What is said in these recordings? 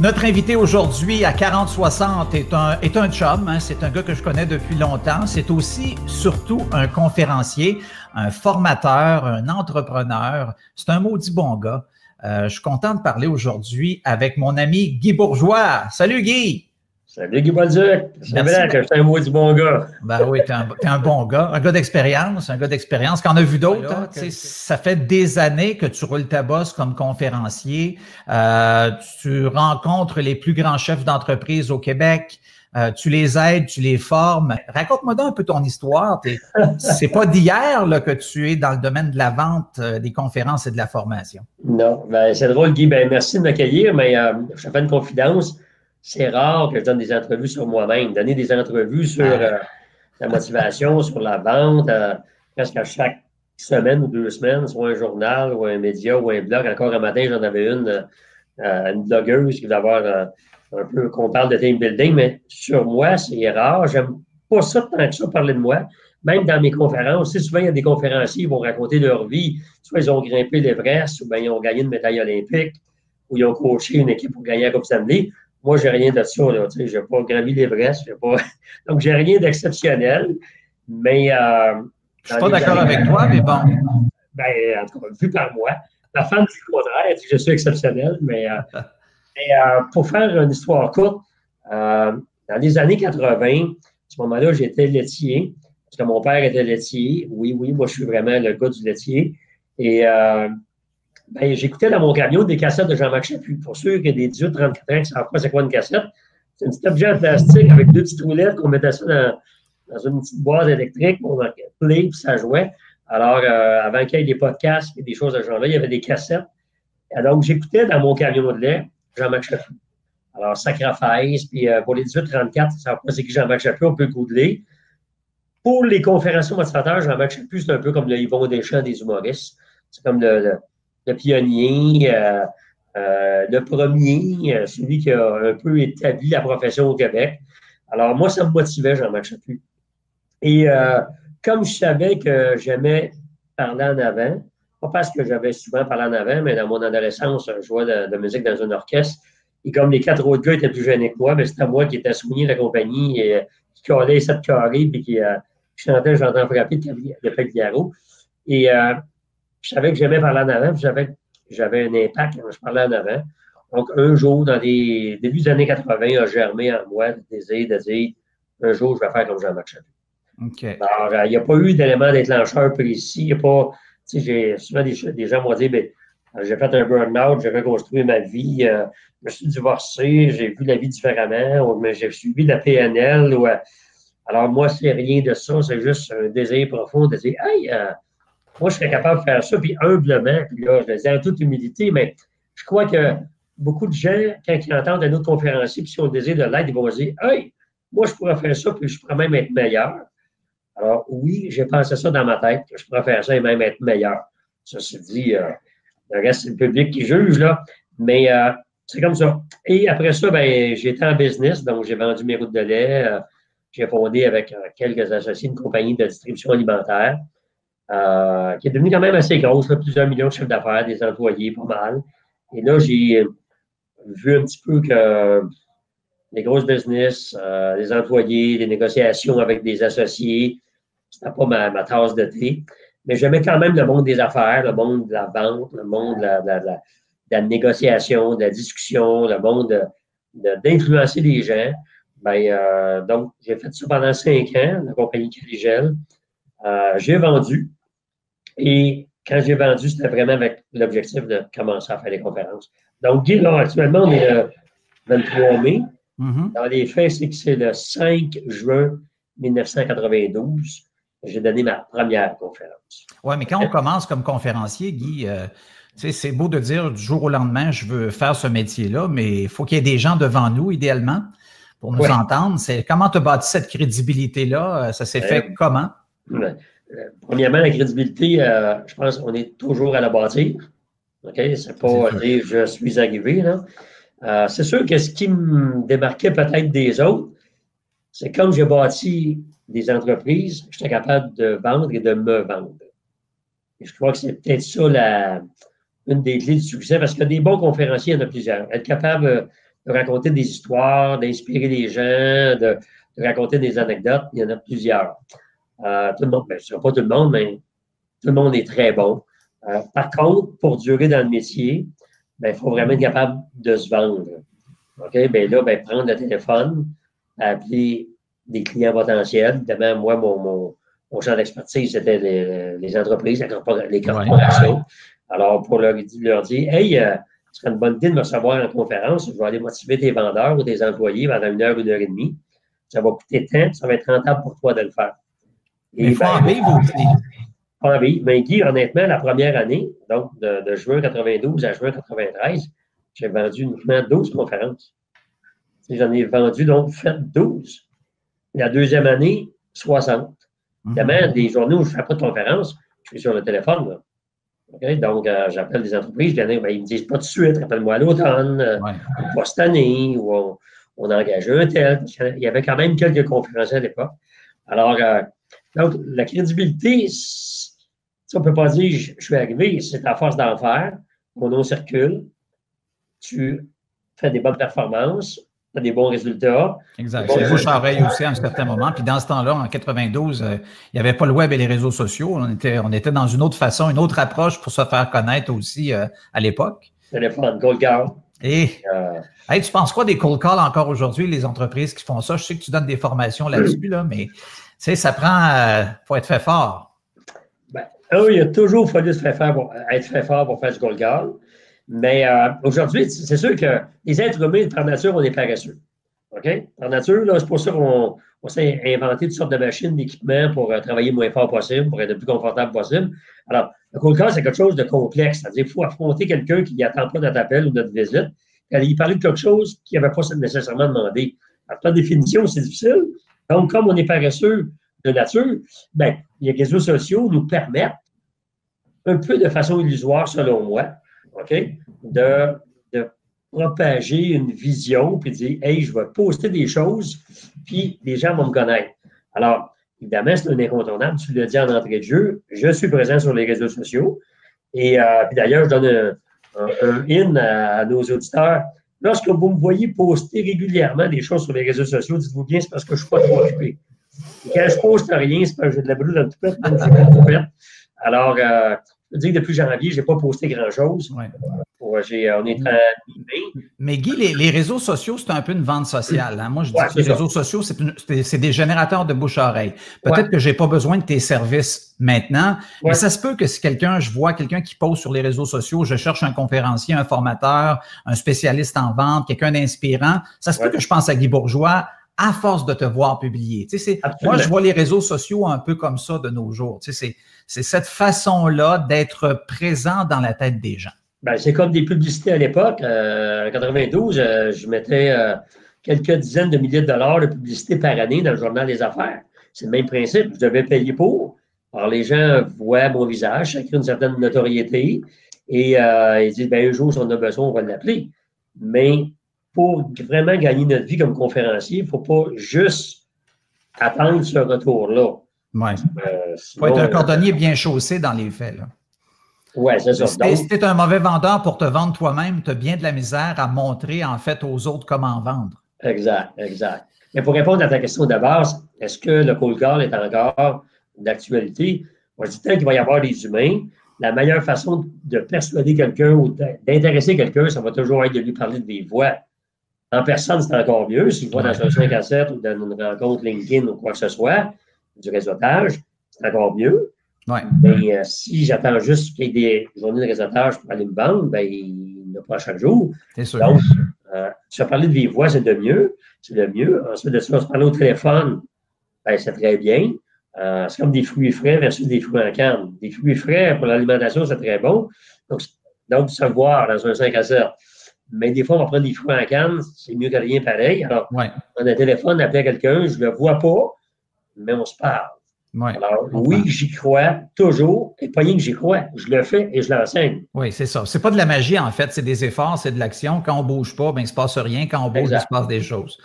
Notre invité aujourd'hui à 40-60 est un chum, hein, c'est un gars que je connais depuis longtemps. C'est aussi, surtout, un conférencier, un formateur, un entrepreneur. C'est un maudit bon gars. Je suis content de parler aujourd'hui avec mon ami Guy Bourgeois. Salut Guy! Salut Guy Bolduc! C'est vrai que je suis un maudit bon gars. Ben oui, t'es un bon gars, un gars d'expérience, Qu'en a vu d'autres. Hein, ça fait des années que tu roules ta bosse comme conférencier. Tu rencontres les plus grands chefs d'entreprise au Québec. Tu les aides, tu les formes. Raconte-moi donc un peu ton histoire. C'est pas d'hier là, que tu es dans le domaine de la vente, des conférences et de la formation. Non, ben, c'est drôle, Guy. Ben, merci de m'accueillir, mais je te fais une confidence. C'est rare que je donne des entrevues sur moi-même. Donner des entrevues sur la motivation, sur la vente, presque à chaque semaine ou 2 semaines, soit un journal ou un média ou un blog. Encore un matin, j'en avais une blogueuse qui voulait avoir un peu qu'on parle de team building, mais sur moi, c'est rare. J'aime pas ça tant que ça, parler de moi. Même dans mes conférences, souvent, il y a des conférenciers qui vont raconter leur vie. Soit ils ont grimpé l'Everest, ou bien ils ont gagné une médaille olympique, ou ils ont coaché une équipe pour gagner la Coupe Stanley. Moi, j'ai rien de ça. Je n'ai pas gravi l'Everest. Donc, j'ai rien d'exceptionnel. Mais. Je suis pas d'accord avec toi, mais bon. Ben, en tout cas, vu par moi. La femme dit le contraire, je suis exceptionnel, mais pour faire une histoire courte, dans les années 80, à ce moment-là, j'étais laitier, parce que mon père était laitier. Oui, moi, je suis vraiment le gars du laitier. Et ben, j'écoutais dans mon camion des cassettes de Jean-Marc Chaput. Pour ceux qui ont des 18-34 ans qui ne savent pas c'est quoi une cassette, c'est un petit objet en plastique avec deux petites roulettes qu'on mettait ça dans une petite boîte électrique pour play, puis ça jouait. Alors, avant qu'il y ait des podcasts et des choses de ce genre-là, il y avait des cassettes. Et donc, j'écoutais dans mon camion de lait Jean-Marc Chaput. Alors, Sacrifice, puis pour les 18-34, ça va pas c'est qui Jean-Marc Chaput, on peut googler. Pour les conférenciers motivateurs, Jean-Marc Chaput, c'est un peu comme le Yvon Deschamps des humoristes. C'est comme le pionnier, le premier, celui qui a un peu établi la profession au Québec. Alors, moi, ça me motivait, Jean-Marc Chaput. Et comme je savais que j'aimais parler en avant, pas parce que j'avais souvent parlé en avant, mais dans mon adolescence, je jouais de musique dans un orchestre. Et comme les 4 autres gars étaient plus jeunes que moi, ben, c'était moi qui étais souligné de la compagnie et qui collait les 7 carrés puis qui chantait J'entends frapper de Pagliaro. Et je savais que j'aimais parler en avant, puis j'avais un impact quand je parlais en avant. Donc, un jour, dans les débuts des années 80, a germé en moi le désir de dire un jour, je vais faire comme Jean-Marc Chaput. Okay. Alors, il n'y a pas eu d'élément déclencheur précis. Il n'y a pas. Tu sais, souvent des gens m'ont dit, ben, j'ai fait un burn-out, j'ai reconstruit ma vie, je me suis divorcé, j'ai vu la vie différemment, ou j'ai suivi la PNL. Alors, moi, c'est rien de ça, c'est juste un désir profond de dire, hey, moi, je serais capable de faire ça, puis humblement, puis là, je le dis en toute humilité, mais je crois que beaucoup de gens, quand ils entendent un autre conférencier, puis s'ils ont le désir de l'aide, ils vont se dire, hey, moi, je pourrais faire ça, puis je pourrais même être meilleur. Alors, oui, j'ai pensé ça dans ma tête, que je pourrais faire ça et même être meilleur. Ça se dit, le reste, c'est le public qui juge, là. Mais c'est comme ça. Et après ça, ben, j'étais en business, donc j'ai vendu mes routes de lait. J'ai fondé avec quelques associés une compagnie de distribution alimentaire qui est devenue quand même assez grosse, là, plusieurs millions de chiffres d'affaires, des employés, pas mal. Et là, j'ai vu un petit peu que les grosses business, les employés, les négociations avec des associés, c'était pas ma tasse de thé. Mais j'aimais quand même le monde des affaires, le monde de la vente, le monde de la négociation, de la discussion, le monde d'influencer les gens. Ben, donc, j'ai fait ça pendant 5 ans, la compagnie Carigel. J'ai vendu. Et quand j'ai vendu, c'était vraiment avec l'objectif de commencer à faire des conférences. Donc, Guy, là, actuellement, on est le 23 mai. Mm-hmm. Dans les faits, c'est que c'est le 5 juin 1992 que j'ai donné ma première conférence. Oui, mais quand on commence comme conférencier, Guy, c'est beau de dire du jour au lendemain, je veux faire ce métier-là, mais il faut qu'il y ait des gens devant nous, idéalement, pour nous entendre. Comment tu as bâti cette crédibilité-là? Ça s'est fait comment? Premièrement, la crédibilité, je pense qu'on est toujours à la bâtir. Okay? C'est pas dire je suis arrivé. C'est sûr que ce qui me démarquait peut-être des autres, c'est comme j'ai bâti des entreprises, j'étais capable de vendre et de me vendre. Et je crois que c'est peut-être ça une des clés du succès, parce que des bons conférenciers, il y en a plusieurs. Être capable raconter des histoires, d'inspirer les gens, de raconter des anecdotes. Il y en a plusieurs. Tout le monde, je ne dirais pas tout le monde, mais tout le monde est très bon. Par contre, pour durer dans le métier, il faut vraiment être capable de se vendre. OK? Là, prendre le téléphone, appeler des clients potentiels. Évidemment, moi, mon champ d'expertise, c'était les entreprises, les corporations. Ouais. Alors, pour leur dire, hey, ce serait une bonne idée de me recevoir en conférence, je vais aller motiver tes vendeurs ou tes employés pendant 1 heure, 1 heure et demie. Ça va coûter temps, ça va être rentable pour toi de le faire. Il faut en vivre aussi. Mais Guy, honnêtement, la première année, donc de juin 92 à juin 93, j'ai vendu uniquement 12 conférences. J'en ai vendu, donc, fait 12. La deuxième année, 60. Évidemment, des journées où je ne fais pas de conférence, je suis sur le téléphone. Là. Okay? Donc, j'appelle des entreprises, ils me disent pas tout de suite, rappelle-moi à l'automne, pas cette année, ou on a engagé un tel. Il y avait quand même quelques conférenciers à l'époque. Alors, donc, la crédibilité, on ne peut pas dire je suis arrivé, c'est à force d'en faire, mon nom circule, tu fais des bonnes performances, tu as des bons résultats. Exact. C'est bouche-oreille aussi à un certain moment. Puis dans ce temps-là, en 92, il n'y avait pas le web et les réseaux sociaux. On était dans une autre façon, une autre approche pour se faire connaître aussi à l'époque. Téléphone, cold call. Et hey, tu penses quoi des cold calls encore aujourd'hui, les entreprises qui font ça? Je sais que tu donnes des formations là-dessus, là, mais ça prend, faut être fait fort. Il a toujours fallu être fait fort pour faire du cold call. Mais aujourd'hui, c'est sûr que les êtres humains, par nature, on est paresseux. OK? Par nature, c'est pour ça qu'on s'est inventé toutes sortes de machines, d'équipements pour travailler le moins fort possible, pour être le plus confortable possible. Alors, le cold call, c'est quelque chose de complexe. C'est-à-dire qu'il faut affronter quelqu'un qui n'attend pas notre appel ou notre visite, aller parler de quelque chose qu'il n'avait pas nécessairement demandé. Alors, par définition, c'est difficile. Donc, comme on est paresseux de nature, les réseaux sociaux nous permettent, un peu de façon illusoire, selon moi, OK, de propager une vision, puis de dire, hey, je vais poster des choses, puis les gens vont me connaître. Alors, évidemment, c'est un incontournable. Tu l'as dit en entrée de jeu, je suis présent sur les réseaux sociaux. Et puis d'ailleurs, je donne un in à nos auditeurs. Lorsque vous me voyez poster régulièrement des choses sur les réseaux sociaux, dites-vous bien, c'est parce que je ne suis pas trop occupé. Et quand je poste rien, c'est parce que j'ai de la brûle dans le toupette, donc c'est pas le toupette. Alors, je veux dire que depuis janvier, je n'ai pas posté grand-chose. Ouais. On est Mais Guy, les réseaux sociaux, c'est un peu une vente sociale. Hein? Moi, je dis que les réseaux sociaux, c'est des générateurs de bouche-à-oreille. Peut-être que je n'ai pas besoin de tes services maintenant, mais ça se peut que si je vois quelqu'un qui poste sur les réseaux sociaux, je cherche un conférencier, un formateur, un spécialiste en vente, quelqu'un d'inspirant, ça se peut que je pense à Guy Bourgeois à force de te voir publier. Moi, je vois les réseaux sociaux un peu comme ça de nos jours. C'est cette façon-là d'être présent dans la tête des gens. C'est comme des publicités à l'époque. En 92, je mettais quelques dizaines de milliers de dollars de publicité par année dans le journal des affaires. C'est le même principe. Je devais payer pour. Alors, les gens voient mon visage, ça crée une certaine notoriété. Et ils disent, un jour, si on a besoin, on va l'appeler. Mais pour vraiment gagner notre vie comme conférencier, il ne faut pas juste attendre ce retour-là. Oui. Il faut être un cordonnier bien chaussé dans les faits. Oui, c'est ça. Si tu es un mauvais vendeur pour te vendre toi-même, tu as bien de la misère à montrer en fait aux autres comment vendre. Exact. Mais pour répondre à ta question de base, est-ce que le cold call est encore d'actualité? Moi, je dis tant qu'il va y avoir des humains, la meilleure façon de persuader quelqu'un ou d'intéresser quelqu'un, ça va toujours être de lui parler de vive voix. En personne, c'est encore mieux. S'il va dans un 5 à 7 ou dans une rencontre LinkedIn ou quoi que ce soit, du réseautage, c'est encore mieux. Ouais. Mais si j'attends juste qu'il y ait des journées de réseautage pour aller me vendre, il n'y en a pas chaque jour. C'est sûr. Donc, se parler de vive voix, c'est le mieux. Ensuite de ça, se parler au téléphone, c'est très bien. C'est comme des fruits frais versus des fruits en canne. Des fruits frais pour l'alimentation, c'est très bon. Donc, se voir dans un 5 à 7. Mais des fois, on va prendre des fruits en canne, c'est mieux que rien pareil. Alors, on a un téléphone, appeler quelqu'un, je ne le vois pas, mais on se parle. Ouais, alors, oui, j'y crois toujours, et pas rien que j'y crois. Je le fais et je l'enseigne. Oui, c'est ça. C'est pas de la magie, en fait, c'est des efforts, c'est de l'action. Quand on ne bouge pas, il ne se passe rien. Quand on bouge, il se passe des choses.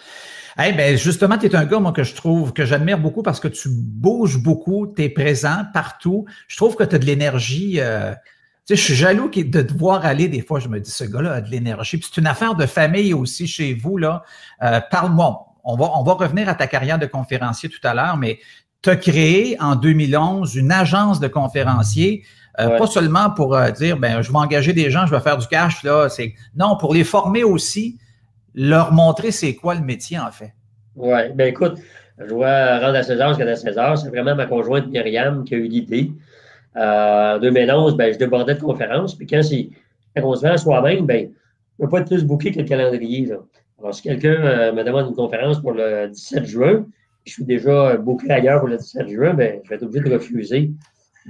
Justement, tu es un gars, moi, que je trouve, que j'admire beaucoup parce que tu bouges beaucoup, tu es présent partout. Je trouve que tu as de l'énergie sais, je suis jaloux de te voir aller. Des fois, je me dis, ce gars-là a de l'énergie. Puis c'est une affaire de famille aussi chez vous, là. Parle-moi. On va revenir à ta carrière de conférencier tout à l'heure, mais tu as créé en 2011 une agence de conférenciers. Pas seulement pour dire, ben, je vais engager des gens, je vais faire du cash, là. Non, pour les former aussi, leur montrer c'est quoi le métier, en fait. Oui, bien écoute, je dois rendre à César ce qu'il y a à César. C'est vraiment ma conjointe Myriam qui a eu l'idée. En 2011, ben, je débordais de conférences. Puis quand on se vend à soi-même, ben, on ne peut pas être plus booké que le calendrier. Là. Alors, si quelqu'un me demande une conférence pour le 17 juin, je suis déjà booké ailleurs pour le 17 juin, ben, je vais être obligé de refuser.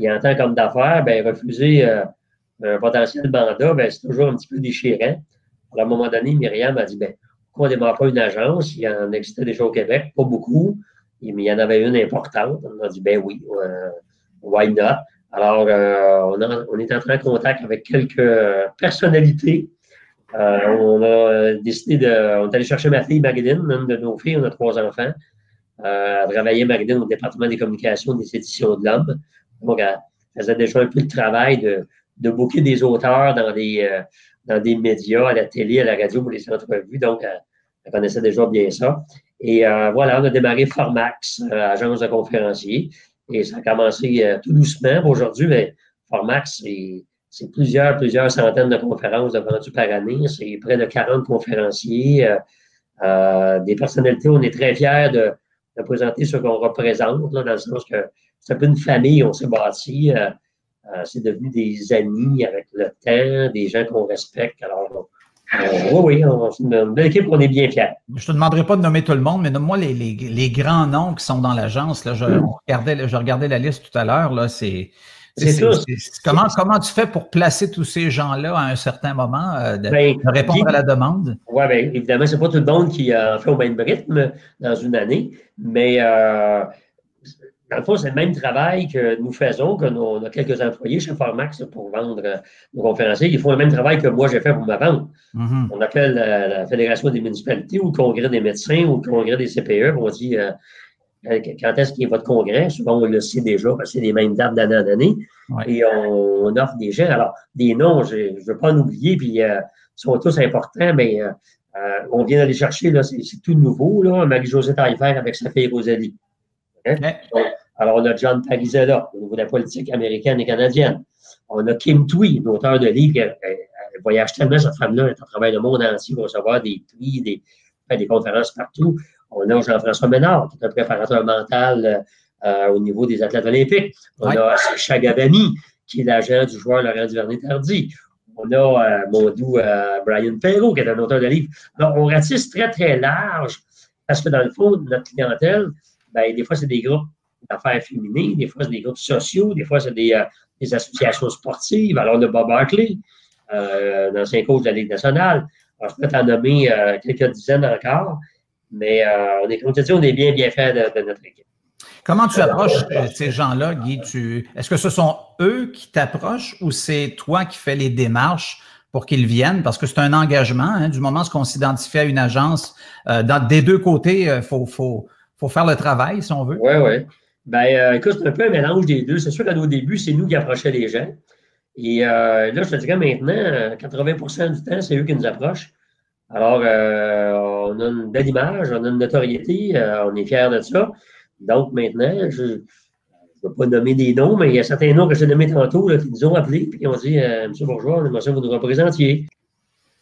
Et en tant qu'homme d'affaires, ben, refuser un potentiel mandat, ben, c'est toujours un petit peu déchirant. Alors, à un moment donné, Myriam a dit, ben, pourquoi on ne démarre pas une agence? Il y en existait déjà au Québec, pas beaucoup, mais il y en avait une importante. On a dit, ben oui, why not? Alors, on est entré en contact avec quelques personnalités. On a décidé on est allé chercher ma fille Marilyn, une de nos filles, on a 3 enfants. Elle travaillait, Marilyn, au département des communications des éditions de l'Homme. Donc, elle faisait déjà un peu le travail de booker des auteurs dans des médias, à la télé, à la radio pour les entrevues. Donc, elle connaissait déjà bien ça. Et voilà, on a démarré Formax, agence de conférenciers. Et ça a commencé tout doucement. Aujourd'hui, mais Formax, c'est plusieurs centaines de conférences vendues par année. C'est près de 40 conférenciers, des personnalités. On est très fiers de présenter ce qu'on représente, là, dans le sens que c'est un peu une famille, on s'est bâti. C'est devenu des amis avec le temps, des gens qu'on respecte. Alors, oui, c'est une belle équipe qu'on est bien fiers. Je ne te demanderai pas de nommer tout le monde, mais nomme-moi les grands noms qui sont dans l'agence. Je regardais la liste tout à l'heure. Comment tu fais pour placer tous ces gens-là à un certain moment, de répondre à la demande? Oui, bien, évidemment, ce n'est pas tout le monde qui en fait au même rythme dans une année, mais dans le fond, c'est le même travail que nous faisons, on a quelques employés chez Formax pour vendre nos conférenciers. Ils font le même travail que moi j'ai fait pour ma vente. Mm-hmm. On appelle la Fédération des municipalités ou le Congrès des médecins ou le Congrès des CPE. On dit quand est-ce qu'il y a votre congrès? Souvent, on le sait déjà parce que c'est les mêmes dates d'année en année. Ouais. Et on offre des gens. Alors, des noms, je ne veux pas en oublier, puis ils sont tous importants, mais on vient d'aller chercher, là, c'est tout nouveau, là, Marie-Josée Taillefer avec sa fille Rosalie. Okay? Ouais. Donc, alors, on a John Parizella, au niveau de la politique américaine et canadienne. On a Kim Thuy, une auteure de livres. Elle voyage tellement, cette femme-là, elle travaille le monde entier pour recevoir des tweets, des conférences partout. On a Jean-François Ménard, qui est un préparateur mental au niveau des athlètes olympiques. On a Chagabani, qui est l'agent du joueur Laurent Duvernay-Tardy. On a mon doux Brian Perrault, qui est un auteur de livres. Alors, on ratisse très, très large, parce que dans le fond, notre clientèle, ben, des fois, c'est des groupes d'affaires féminines, des fois, c'est des groupes sociaux, des fois, c'est des associations sportives. Alors, on a Bob Hartley, l'ancien coach de la Ligue nationale. Alors, je peux t'en nommer quelques dizaines encore, mais comme tu dis, on est bien fiers de notre équipe. Comment tu approches ces gens-là, Guy? Est-ce que ce sont eux qui t'approchent ou c'est toi qui fais les démarches pour qu'ils viennent? Parce que c'est un engagement. Hein, du moment où on s'identifie à une agence, des deux côtés, il faut faire le travail, si on veut. Oui. Ben, écoute, c'est un peu un mélange des deux. C'est sûr qu'à nos débuts, c'est nous qui approchons les gens. Et là, je te dirais maintenant, 80% du temps, c'est eux qui nous approchent. Alors, on a une belle image, on a une notoriété, on est fiers de ça. Donc, maintenant, je ne vais pas nommer des noms, mais il y a certains noms que j'ai nommés tantôt là, qui nous ont appelés et qui ont dit M. Bourgeois, on aimerait ça que vous nous représentiez.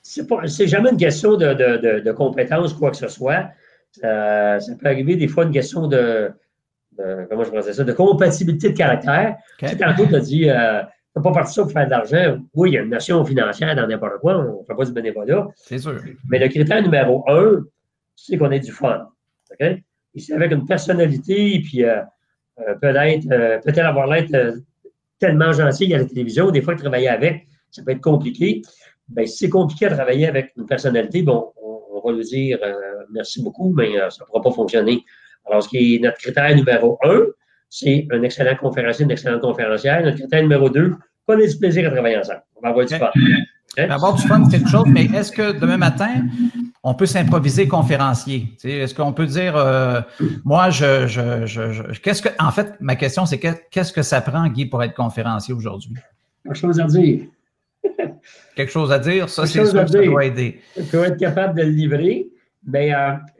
C'est jamais une question de compétence, quoi que ce soit. Ça peut arriver des fois une question comment je pourrais ça, de compatibilité de caractère. Okay. Tantôt, tu as dit, tu n'as pas parti ça pour faire de l'argent. Oui, il y a une notion financière dans n'importe quoi, on ne fait pas du bénévolat. C'est sûr. Mais le critère numéro 1, c'est qu'on ait du fun. Okay? Et c'est avec une personnalité, puis peut-être avoir l'air tellement gentil à la télévision, des fois, travailler avec, ça peut être compliqué. Bien, si c'est compliqué à travailler avec une personnalité, bon, on va lui dire merci beaucoup, mais ça ne pourra pas fonctionner. Alors, ce qui est notre critère numéro 1, c'est un excellent conférencier, une excellente conférencière. Notre critère numéro 2, qu'on ait du plaisir à travailler ensemble. On va avoir du fun. Okay? Avoir du fun, c'est une chose, mais est-ce que demain matin, on peut s'improviser conférencier? Est-ce qu'on peut dire, moi, en fait, ma question, c'est qu'est-ce que ça prend, Guy, pour être conférencier aujourd'hui? quelque chose à dire. Quelque chose à dire, ça, c'est sûr que ça doit aider. Il faut être capable de le livrer. Mais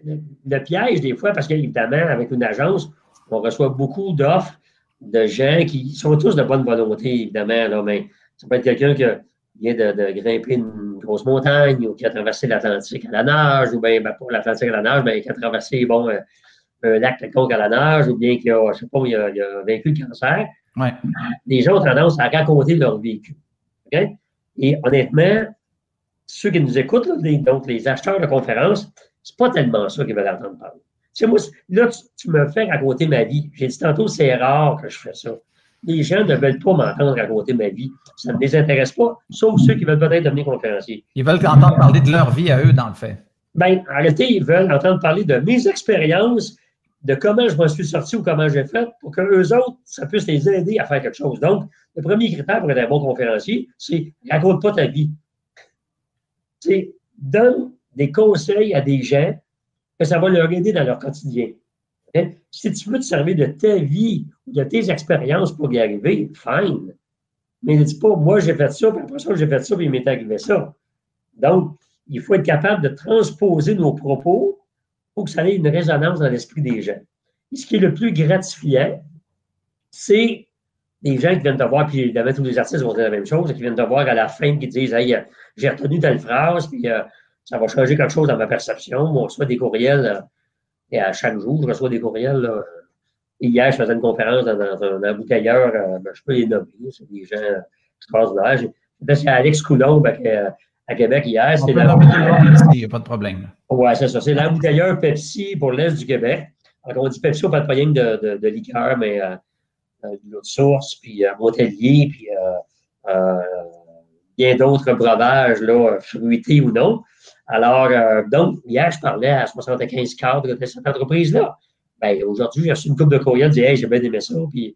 le piège, des fois, parce qu'évidemment, avec une agence, on reçoit beaucoup d'offres de gens qui sont tous de bonne volonté, évidemment, là, mais ça peut être quelqu'un qui vient de grimper une grosse montagne ou qui a traversé l'Atlantique à la nage, ou bien pas l'Atlantique à la nage, mais qui a traversé un lac quelconque à la nage, ou bien qui a, je sais pas, il a vaincu le cancer. Ouais. Les gens ont tendance à raconter leur vécu. Okay? Et honnêtement, ceux qui nous écoutent, là, donc les acheteurs de conférences, c'est pas tellement ça qu'ils veulent entendre parler. Tu sais, moi, là, tu me fais raconter ma vie. J'ai dit tantôt, c'est rare que je fais ça. Les gens ne veulent pas m'entendre raconter ma vie. Ça ne les intéresse pas, sauf ceux qui veulent peut-être devenir conférenciers. Ils veulent entendre parler de leur vie à eux, dans le fait. Bien, en réalité, ils veulent entendre parler de mes expériences, de comment je m'en suis sorti ou comment j'ai fait, pour qu'eux autres, ça puisse les aider à faire quelque chose. Donc, le premier critère pour être un bon conférencier, c'est raconte pas ta vie. Tu sais, donne des conseils à des gens que ça va leur aider dans leur quotidien. Okay? Si tu veux te servir de ta vie ou de tes expériences pour y arriver, fine. Mais ne dis pas, moi, j'ai fait ça, puis après ça, j'ai fait ça, puis il m'est arrivé ça. Donc, il faut être capable de transposer nos propos pour que ça ait une résonance dans l'esprit des gens. Et ce qui est le plus gratifiant, c'est les gens qui viennent te voir, puis évidemment, tous les artistes vont dire la même chose, qui viennent te voir à la fin, qui disent « Hey, j'ai retenu telle phrase, puis ça va changer quelque chose dans ma perception. » On reçoit des courriels, et à chaque jour, je reçois des courriels. Là. Hier, je faisais une conférence dans un embouteilleur, je peux les nommer, c'est des gens extraordinaires. J'étais chez Alex Coulombe à Québec hier. On peut nommer tout le monde ici, il n'y a pas de problème. Oui, c'est ça. C'est l'embouteilleur Pepsi pour l'Est du Québec. Alors, on dit Pepsi, on ne parle pas rien de liqueur, mais de l'eau de source, puis Montelier, puis bien d'autres breuvages, là, fruités ou non. Alors, donc, hier, je parlais à 75 cadres de cette entreprise-là. Bien, aujourd'hui, j'ai reçu une couple de courriels, j'ai dit, hey, j'ai bien aimé ça. Puis,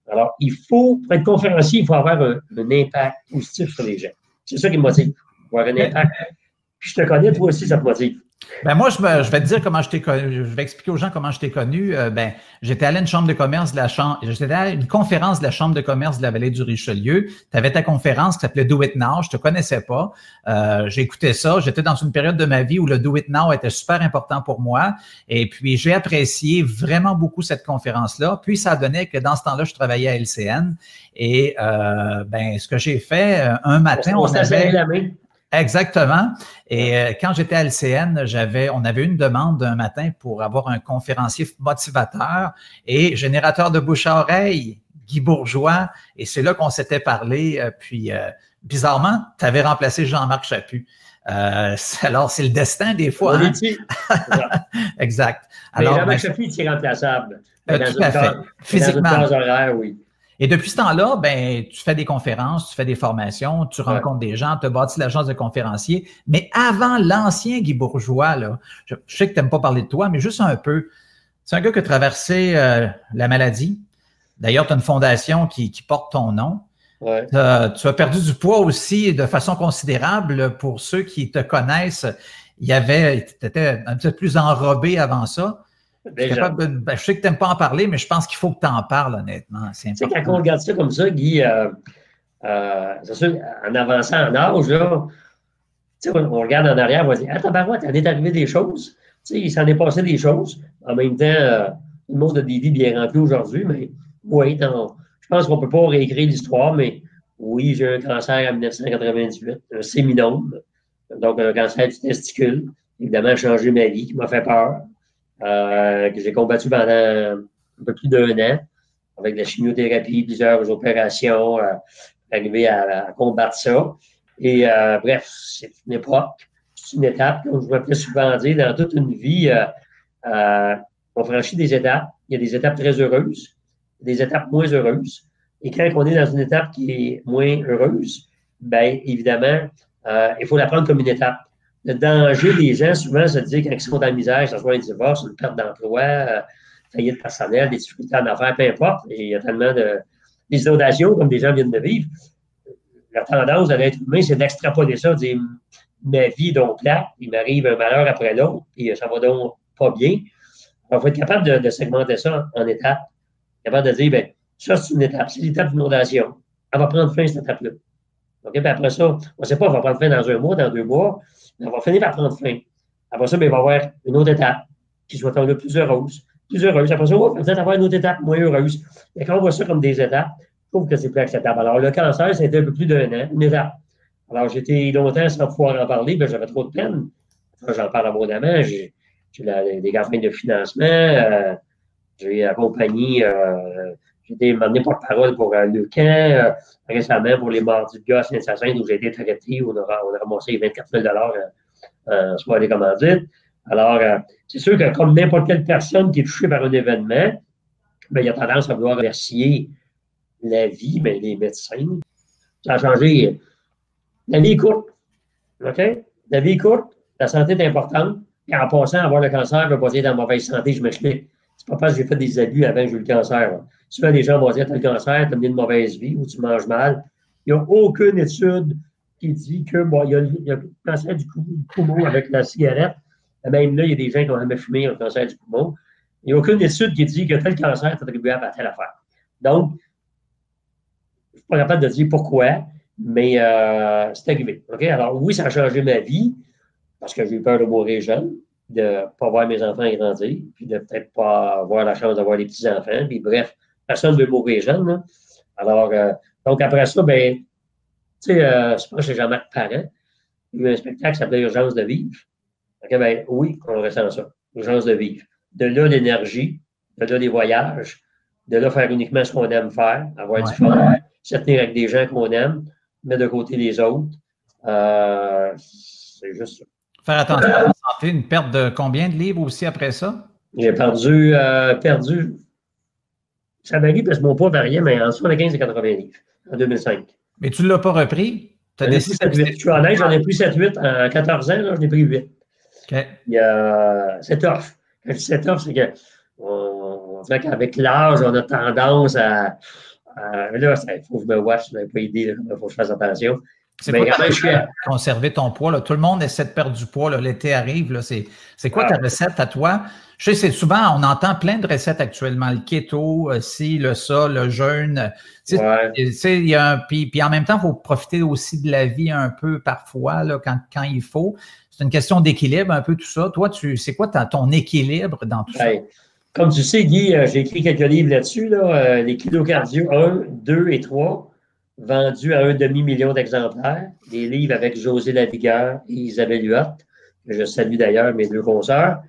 alors, pour être conférencier, il faut avoir un impact positif sur les gens. C'est ça qui me motive. Avoir un impact. Puis, je te connais, toi aussi, ça te motive. Ben moi, je vais te dire comment je t'ai connu. Je vais expliquer aux gens comment je t'ai connu. J'étais allé à une chambre de commerce de la chambre. J'étais à une conférence de la chambre de commerce de la vallée du Richelieu. Tu avais ta conférence qui s'appelait Do It Now. Je te connaissais pas. J'ai écouté ça. J'étais dans une période de ma vie où le Do It Now était super important pour moi. Et puis, j'ai apprécié vraiment beaucoup cette conférence-là. Puis, ça a donné que dans ce temps-là, je travaillais à LCN. Et ce que j'ai fait, un matin, on avait... la main. Exactement. Et quand j'étais à LCN, on avait une demande un matin pour avoir un conférencier motivateur et générateur de bouche à oreille, Guy Bourgeois. Et c'est là qu'on s'était parlé. Puis, bizarrement, tu avais remplacé Jean-Marc Chaput. Alors, c'est le destin des fois. Hein? Exact. Alors, mais Jean-Marc Chaput, il est remplaçable. Tout à fait. Physiquement. Dans une case horaire, oui. Et depuis ce temps-là, tu fais des conférences, tu fais des formations, tu rencontres des gens, tu as bâti l'agence de conférenciers. Mais avant l'ancien Guy Bourgeois, là, je sais que tu n'aimes pas parler de toi, mais juste un peu. C'est un gars qui a traversé la maladie. D'ailleurs, tu as une fondation qui porte ton nom. Ouais. Tu as perdu du poids aussi de façon considérable. Pour ceux qui te connaissent, tu étais un petit peu plus enrobé avant ça. Je sais que tu n'aimes pas en parler, mais je pense qu'il faut que tu en parles, honnêtement. C'est important. Tu sais, quand on regarde ça comme ça, Guy, c'est sûr, en avançant en âge, là, on regarde en arrière, on va dire, ah, tabarouette, il est arrivé des choses. Tu sais, il s'en est passé des choses. En même temps, le monde a des vies bien remplies aujourd'hui, mais oui, je pense qu'on ne peut pas réécrire l'histoire, mais oui, j'ai eu un cancer en 1998, un séminome, donc un cancer du testicule. Évidemment, a changé ma vie, qui m'a fait peur. Que j'ai combattu pendant un peu plus d'1 an avec la chimiothérapie, plusieurs opérations, arriver à combattre ça. Et bref, c'est une époque, c'est une étape, comme je me fais souvent dire, dans toute une vie, on franchit des étapes. Il y a des étapes très heureuses, des étapes moins heureuses. Et quand on est dans une étape qui est moins heureuse, bien évidemment, il faut la prendre comme une étape. Le danger des gens, souvent, se dit quand ils sont dans la misère, que ce soit un divorce, une perte d'emploi, faillite personnelle, des difficultés en affaires, peu importe. Et il y a tellement des inondations, comme des gens viennent de vivre. La tendance de l'être humain, c'est d'extrapoler ça, de dire ma vie est donc plate, il m'arrive un malheur après l'autre, et ça va donc pas bien. Alors, il faut être capable de segmenter ça en étapes. Capable de dire, bien, ça, c'est une étape, c'est l'étape d'inondation. elle va prendre fin, cette étape-là. OK? Puis après ça, on ne sait pas, elle va prendre fin dans 1 mois, dans 2 mois, mais elle va finir par prendre fin. Après ça, bien, il va y avoir une autre étape qui soit plus heureuse. Plus heureuse. Après ça, on va peut-être avoir une autre étape moins heureuse. Et quand on voit ça comme des étapes, je trouve que c'est plus acceptable. Alors, le cancer, c'était un peu plus d'1 an, une étape. Alors, j'étais longtemps sans pouvoir en parler, ben, j'avais trop de peine. Enfin, j'en parle abondamment. J'ai des campagnes de financement. J'ai accompagné, j'ai été mené porte-parole pour le camp, récemment pour les Mardis de gars à Saint-Hyacinthe où j'ai été traité, où on a ramassé 24 000 en soit des commandites. Alors, c'est sûr que comme n'importe quelle personne qui est touchée par un événement, ben, il y a tendance à vouloir remercier la vie, mais les médecins. Ça a changé. La vie est courte. OK? La vie est courte, la santé est importante. Et en passant, avoir le cancer, je ne veux pas dire dans la mauvaise santé, je m'explique. C'est pas parce que j'ai fait des abus avant que j'ai eu le cancer. Là. Souvent, les gens vont dire, tu as le cancer, tu as mené une mauvaise vie ou tu manges mal. Il n'y a aucune étude qui dit que, bon, il y a le cancer du poumon avec la cigarette. Même là, il y a des gens qui ont jamais fumé un cancer du poumon. Il n'y a aucune étude qui dit que tel cancer est attribuable à telle affaire. Donc, je ne suis pas capable de dire pourquoi, mais c'est arrivé. Okay? Alors, oui, ça a changé ma vie parce que j'ai eu peur de mourir jeune, de ne pas voir mes enfants grandir, puis de peut-être pas avoir la chance d'avoir des petits-enfants. Puis bref, personne ne veut mourir jeune. Là. Alors, donc après ça, ben, tu sais, je pense que j'ai Jean-Marc Parent. Il y a eu un spectacle qui s'appelait Urgence de vivre. Okay, ben, oui, on ressent ça. Urgence de vivre. De là, l'énergie, de là, les voyages, de là, faire uniquement ce qu'on aime faire, avoir du fun, se tenir avec des gens qu'on aime, mettre de côté les autres. C'est juste ça. Faire attention à la santé, une perte de combien de livres aussi après ça? J'ai perdu, ça varie parce que mon poids variait, mais en 75 et 80 livres, en 2005. Mais tu ne l'as pas repris? Je suis honnête, j'en ai pris 7-8 en 14 ans, là, j'en ai pris 8. Okay. C'est tough. Quand je dis c'est tough, c'est que on dirait qu'avec l'âge, on a tendance à là, il faut que je me watch, je n'avais pas idée, il faut que je fasse attention. C'est quoi ta recette pour conserver ton poids? Là? Tout le monde essaie de perdre du poids. L'été arrive. C'est quoi ta recette à toi? Je sais, c'est souvent, on entend plein de recettes actuellement. Le keto, ci, le ça, le jeûne. Puis en même temps, il faut profiter aussi de la vie un peu parfois là, quand il faut. C'est une question d'équilibre, un peu tout ça. Toi, c'est quoi ton équilibre dans tout ça? Comme tu sais, Guy, j'ai écrit quelques livres là-dessus, là, les kilos cardio 1, 2 et 3. Vendus à 1 demi-million d'exemplaires, des livres avec José Lavigueur et Isabelle Huot, que je salue d'ailleurs, mes 2 consoeurs,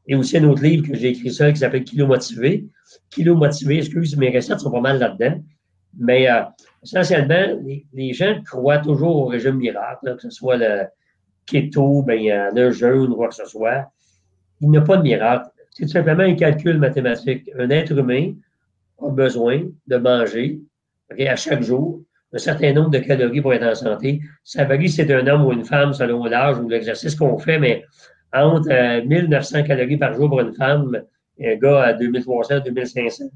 et aussi un autre livre que j'ai écrit seul qui s'appelle Kilo Motivé. Kilo Motivé, excuse, mes recettes sont pas mal là-dedans, mais essentiellement, les gens croient toujours au régime miracle, là, que ce soit le keto, le jeûne ou quoi que ce soit. Il n'y a pas de miracle. C'est tout simplement un calcul mathématique. Un être humain a besoin de manger à chaque jour un certain nombre de calories pour être en santé. Ça varie si c'est un homme ou une femme selon l'âge ou l'exercice qu'on fait, mais entre 1900 calories par jour pour une femme et un gars à 2300, 2500.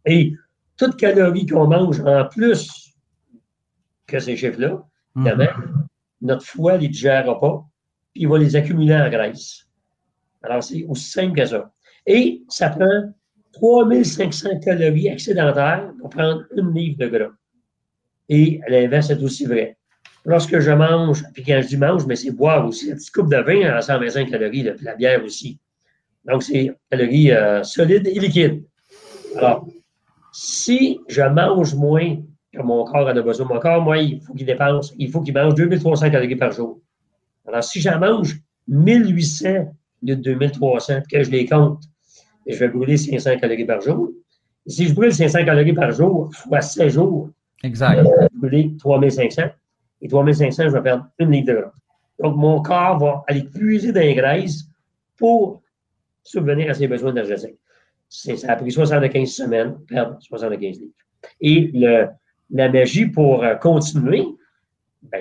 Et toute calorie qu'on mange en plus que ces chiffres-là, évidemment, notre foie ne les digérera pas, puis il va les accumuler en graisse. Alors, c'est aussi simple que ça. Et ça prend 3500 calories excédentaires pour prendre 1 livre de gras. Et l'inverse est aussi vrai. Lorsque je mange, puis quand je dis mange, mais c'est boire aussi, la petite coupe de vin à 125 calories, puis la bière aussi. Donc, c'est calories solides et liquides. Alors, si je mange moins que mon corps en a besoin, mon corps, moi, il faut qu'il mange 2300 calories par jour. Alors, si j'en mange 1800 de 2300, que je les compte, et je vais brûler 500 calories par jour. Et si je brûle 500 calories par jour, fois 7 jours, exact. Je vais brûler 3500. Et 3500, je vais perdre 1 livre de gras. Donc, mon corps va aller puiser dans les graisses pour subvenir à ses besoins énergétiques. Ça a pris 75 semaines pour perdre 75 livres. Et la magie pour continuer,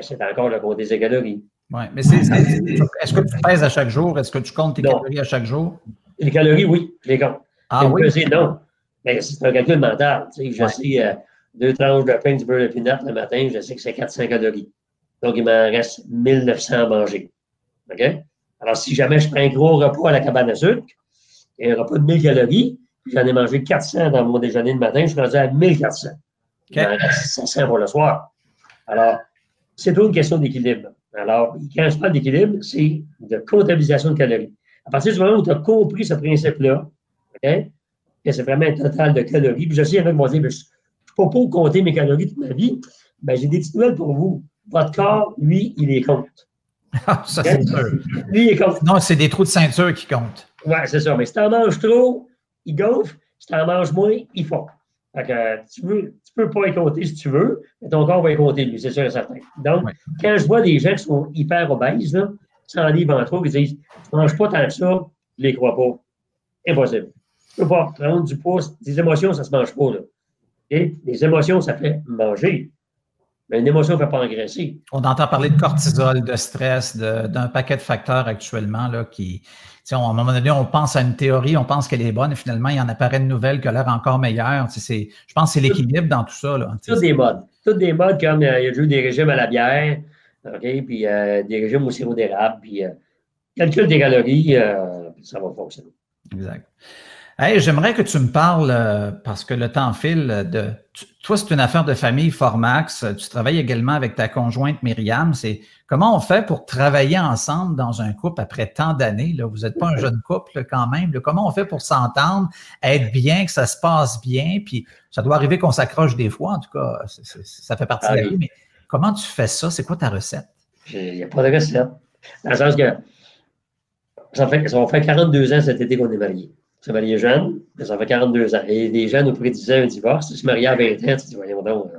c'est encore le compte des calories. Oui, mais est-ce que tu pèses à chaque jour? Est-ce que tu comptes tes calories à chaque jour? Les calories, oui, je les compte. Ah oui? Peser, non. Mais c'est un calcul mental. Tu sais, je sais, 2 tranches de pain, du beurre de pinot le matin, je sais que c'est 400 calories. Donc, il m'en reste 1900 à manger. OK? Alors, si jamais je prends un gros repas à la cabane à sucre, et un repas de 1000 calories, puis j'en ai mangé 400 dans mon déjeuner le matin, je suis rendu à 1400. Il en reste 500 pour le soir. Alors, c'est toujours une question d'équilibre. Alors, quand je parle d'équilibre, c'est de comptabilisation de calories. À partir du moment où tu as compris ce principe-là, OK, que c'est vraiment un total de calories, puis je sais, il y en a qui vont dire, je ne suis pas pour compter mes calories toute ma vie, ben, j'ai des petites nouvelles pour vous. Votre corps, lui, il les compte. Ça, c'est sûr. Lui, il compte. Non, c'est des trous de ceinture qui comptent. Oui, c'est ça. Mais si tu en manges trop, il gonfle. Si tu en manges moins, il fond. Fait que tu peux pas y compter si tu veux, mais ton corps va y compter, lui, c'est sûr et certain. Donc, quand je vois des gens qui sont hyper obèses, là, 100 livres en trop, ils disent « Tu ne manges pas tant que ça, je ne les crois pas. » Impossible. Tu ne peux pas prendre du poids. Des émotions, ça ne se mange pas. Là. Okay? Les émotions, ça fait manger. Mais une émotion ne fait pas engraisser. On entend parler de cortisol, de stress, d'un paquet de facteurs actuellement là, qui, à un moment donné, on pense à une théorie, on pense qu'elle est bonne, et finalement, il en apparaît une nouvelle qui a l'air encore meilleure. Je pense que c'est l'équilibre dans tout ça. Là, toutes des modes. Toutes des modes comme il y a eu des régimes à la bière, okay, puis des régimes au sirop d'érable, puis calcul des calories, ça va fonctionner. Exact. Hey, j'aimerais que tu me parles, parce que le temps file, toi, c'est une affaire de famille, Formax. Tu travailles également avec ta conjointe Myriam. C'est comment on fait pour travailler ensemble dans un couple après tant d'années? Là, vous n'êtes pas un jeune couple quand même. Là. Comment on fait pour s'entendre, être bien, que ça se passe bien? Puis ça doit arriver qu'on s'accroche des fois, en tout cas, ça fait partie de la vie. Mais comment tu fais ça? C'est quoi ta recette? Il n'y a pas de recette. Dans le sens que ça va faire 42 ans cet été qu'on est mariés. On s'est marié jeune, mais ça fait 42 ans. Et les gens nous prédisaient un divorce. Si se mariait à 20 ans, tu dis, voyons donc,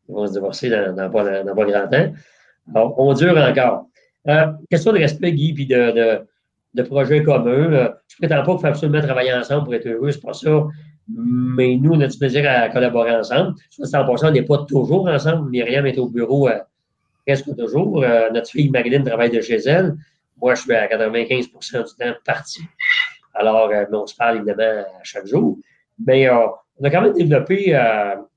ils vont se divorcer dans pas grand temps. Alors, on dure encore. Question de respect, Guy, puis de projets communs. Je ne prétends pas qu'il faut absolument travailler ensemble pour être heureux, c'est pas ça. Mais nous, on a du plaisir à collaborer ensemble. Soit 100%, on n'est pas toujours ensemble. Myriam est au bureau presque toujours. Notre fille Marilyn travaille de chez elle. Moi, je suis à 95% du temps parti. Alors, on se parle évidemment à chaque jour. Mais on a quand même développé,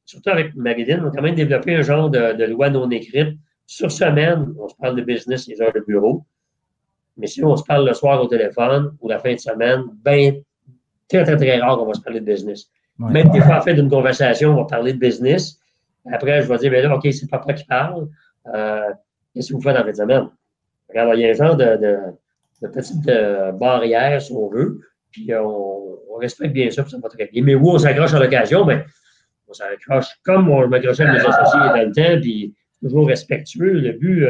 surtout avec Marilyn, on a quand même développé un genre de loi non écrite. Sur semaine, on se parle de business, les heures de bureau. Mais si on se parle le soir au téléphone ou la fin de semaine, bien, très, très, très rare qu'on va se parler de business. Ouais. Même des fois, en fait d'une conversation, on va parler de business. Après, je vais dire, bien là, OK, c'est papa qui parle. Qu'est-ce que vous faites en fin de semaine? Alors, il y a un genre de petite barrière, si on veut. Puis on respecte bien ça, puis ça va très bien. Mais où on s'accroche à l'occasion, bien, on s'accroche comme on m'accrochait avec mes associés dans le temps, puis toujours respectueux. Le but,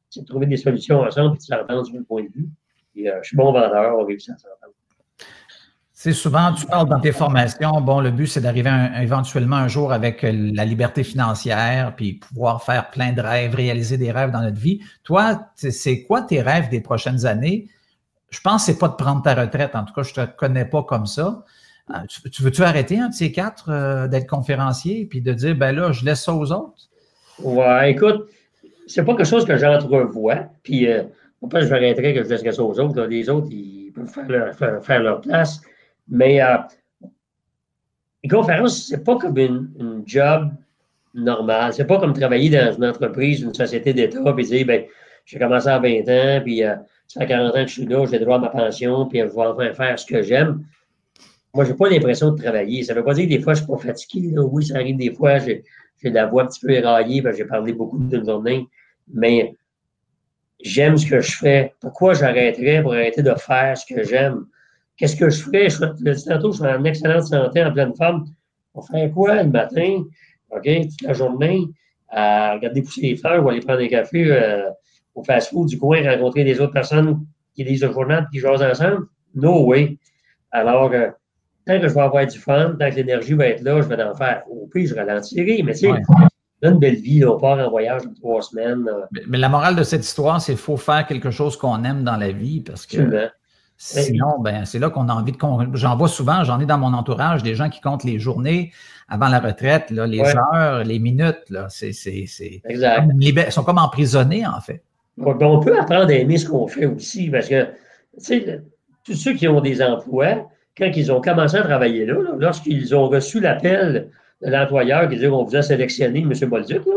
c'est de trouver des solutions ensemble et de s'entendre sur le point de vue. Et, je suis bon vendeur, on réussit à s'entendre. C'est souvent, tu parles dans tes formations, bon, le but, c'est d'arriver éventuellement un jour avec la liberté financière, puis pouvoir faire plein de rêves, réaliser des rêves dans notre vie. Toi, c'est quoi tes rêves des prochaines années? Je pense que c'est pas de prendre ta retraite. En tout cas, je te connais pas comme ça. Tu veux-tu arrêter un de ces quatre d'être conférencier puis de dire, ben là, je laisse ça aux autres? Ouais, écoute, c'est pas quelque chose que j'entrevois. Puis, pourquoi je m'arrêterais que je laisserais ça aux autres? Là. Les autres, ils peuvent faire leur place. Mais les conférences, c'est pas comme une job normale. C'est pas comme travailler dans une entreprise, une société d'État, puis dire, ben, j'ai commencé à 20 ans, puis ça fait 40 ans que je suis là, j'ai droit à ma pension, puis je vais enfin faire ce que j'aime. Moi, j'ai pas l'impression de travailler. Ça veut pas dire que des fois, je suis pas fatigué. Là. Oui, ça arrive des fois, j'ai la voix un petit peu éraillée, parce que j'ai parlé beaucoup d'une journée, mais j'aime ce que je fais. Pourquoi j'arrêterais pour arrêter de faire ce que j'aime? Qu'est-ce que je ferais? Je le dis tantôt, je suis en excellente santé, en pleine forme. On fait quoi le matin? OK, toute la journée, à regarder pousser les fleurs ou aller prendre un café au fast-food du coin, rencontrer des autres personnes qui lisent le journal et qui jasent ensemble? No way. Alors, tant que je vais avoir du fun, tant que l'énergie va être là, je vais en faire. Au pire, je ralentirai. Mais tu sais, on a une belle vie, là, on part en voyage de 3 semaines. Mais la morale de cette histoire, c'est qu'il faut faire quelque chose qu'on aime dans la vie parce que sinon, ben, c'est là qu'on a envie de... J'en vois souvent, j'en ai dans mon entourage, des gens qui comptent les journées avant la retraite, là, les heures, les minutes. Là, exact. Ils sont comme emprisonnés, en fait. Donc, on peut apprendre à aimer ce qu'on fait aussi parce que, tu sais, tous ceux qui ont des emplois, quand ils ont commencé à travailler là, lorsqu'ils ont reçu l'appel de l'employeur qui disait qu'on vous a sélectionné, M. Bolduc, là,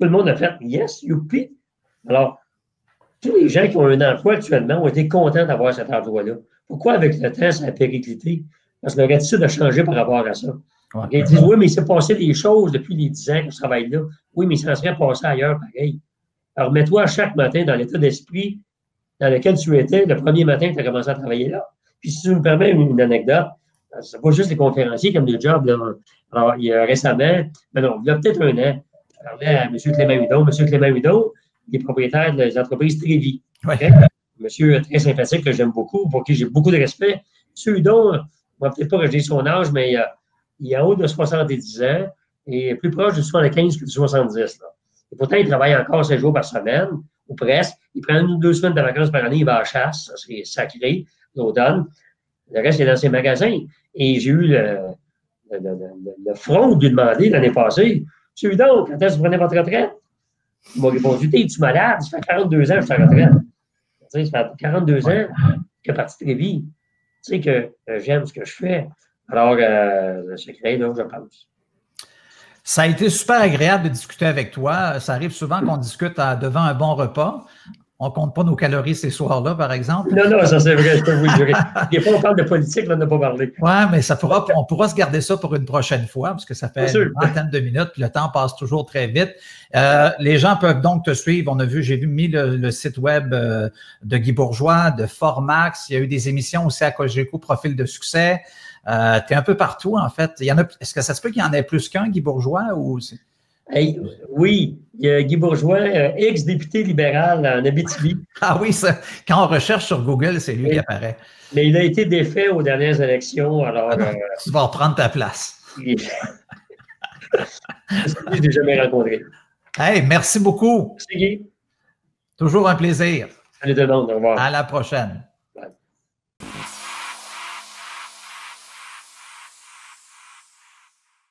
tout le monde a fait « Yes, youpi ». Alors, tous les gens qui ont un emploi actuellement ont été contents d'avoir cet emploi-là. Pourquoi avec le temps, ça a périclité? Parce que leur attitude a changé par rapport à ça. Ouais. Ils disent, oui, mais il s'est passé des choses depuis les 10 ans que je travaille là. Oui, mais ça serait passé ailleurs, pareil. Alors, mets-toi chaque matin dans l'état d'esprit dans lequel tu étais le premier matin que tu as commencé à travailler là. Puis, si tu me permets une anecdote, c'est pas juste les conférenciers comme des jobs. Là. Alors, il y a récemment, mais non, il y a peut-être un an, je parlais à M. Clément Hudon. M. Clément Hudon, il est propriétaire des entreprises Trévi. Ouais. Okay? Monsieur très sympathique, que j'aime beaucoup, pour qui j'ai beaucoup de respect. M. Hudon, on va peut-être pas que je dise son âge, mais il est en haut de 70 ans et plus proche de 75 que de 70. Là. Et pourtant, il travaille encore 7 jours par semaine, ou presque. Il prend 1 ou 2 semaines de vacances par année, il va à la chasse, ça c'est sacré, l'automne. Le reste, il est dans ses magasins. Et j'ai eu le front de lui demander l'année passée, M. Hudon, quand est-ce que vous prenez votre retraite? Il m'a répondu, t'es-tu malade? Ça fait 42 ans que je suis en retraite. Tu sais, ça fait 42 ans que parti de vie. Tu sais que j'aime ce que je fais. Alors, le secret, là, je pense. Ça a été super agréable de discuter avec toi. Ça arrive souvent qu'on discute devant un bon repas. On ne compte pas nos calories ces soirs-là, par exemple. Non, non, ça c'est vrai, je peux vous le jurer. Des fois, on parle de politique, là, on n'a pas parlé. Oui, mais on pourra se garder ça pour une prochaine fois, parce que ça fait une vingtaine de minutes, puis le temps passe toujours très vite. Les gens peuvent donc te suivre. J'ai mis le site web de Guy Bourgeois, de Formax. Il y a eu des émissions aussi à Cogeco, Profil de succès. Tu es un peu partout, en fait. Est-ce que ça se peut qu'il y en ait plus qu'un, Guy Bourgeois? Hey, oui, il y a Guy Bourgeois, ex-député libéral en Abitibi. Ah oui, quand on recherche sur Google, c'est lui qui apparaît. Mais il a été défait aux dernières élections, alors... tu vas reprendre ta place. Je ne l'ai jamais rencontré. Hey, merci beaucoup. Merci Guy. Toujours un plaisir. Salut tout le monde, au revoir. À la prochaine.